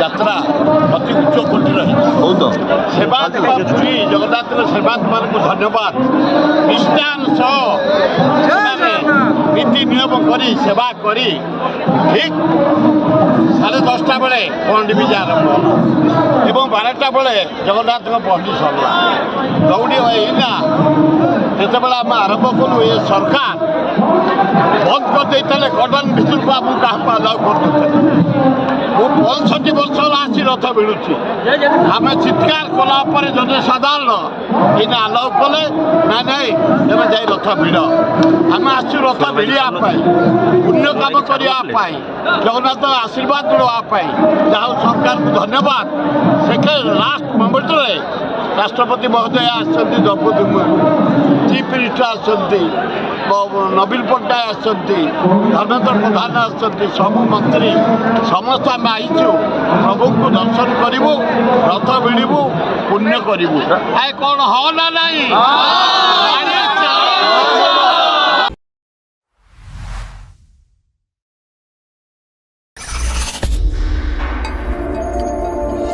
যাত্রা অতি উচ্চ কোটির ବହୁତ সেবা দেবা পুরী জগন্নাথর সেবায়ত মানুষ ধন্যবাদ নিষ্ঠার সহ নীতি নিয়ম করে সেবা করে ঠিক 10:30 বেড়ে ପହଣ୍ଡି ବିଜେ ଆରମ୍ଭ ହେଲା ଏବଂ 12ଟା ବେଳେ ଜଗନ୍ନାଥଙ୍କ ପହଣ୍ଡି ସରିଲା ଦୌଡ଼ି ହେଇନା ଯେତେବେଳେ ଆମେ ଆରମ୍ଭ କଲୁ ଏ ସରକାର ବନ୍ଦ କରିଦେଇଥିଲେ କର୍ଡନ ଭିତରକୁ ଆମକୁ କାହାକୁ ଆଲାଉ କରିଦେଇଥିଲେ ମୁଁ 65 ବର୍ଷ ହେଲା ଆସି ରଥ ଭିଡ଼ୁଛି ଆମେ ଚିତ୍କାର କଲା ପରେ ଜନସାଧାରଣ ଏଇନା ଆଲାଉ କଲେ ନାଇଁ ଏବେ ଯାଇ ରଥ ଭିଡ଼ ଆମେ ଆସିଛୁ ରଥ ଭିଡ଼ିବା ପାଇଁ ପୁଣ୍ୟ କାମ କରିବା ପାଇଁ ଜଗନ୍ନାଥ ଆଶୀର୍ବାଦ ଦେବା ପାଇଁ ଯାହା ହଉ ସରକାରକୁ ଧନ୍ୟବାଦ ସେକେଣ୍ଡ ଲାଷ୍ଟ ମୋମେଣ୍ଟରେ ରାଷ୍ଟ୍ରପତି ମହୋଦୟ ଆସିଛନ୍ତି ଦ୍ରୌପଦୀ ମୁର୍ମୁ ଚିଫ୍ ମିନିଷ୍ଟର ଆସିଛନ୍ତି ନବୀନ ପଟ୍ଟନାୟକ ଆସିଛନ୍ତି ଧର୍ମେନ୍ଦ୍ର ପ୍ରଧାନ ଆସିଛନ୍ତି ସବୁ ମନ୍ତ୍ରୀ ସମସ୍ତେ ଆମେ ଆଇଛୁ ପ୍ରଭୁଙ୍କୁ ଦର୍ଶନ କରିବୁ ରଥ ଭିଡ଼ିବୁ ପୁଣ୍ୟ କରିବୁ କ'ଣ ହଁ ନା ନାହିଁ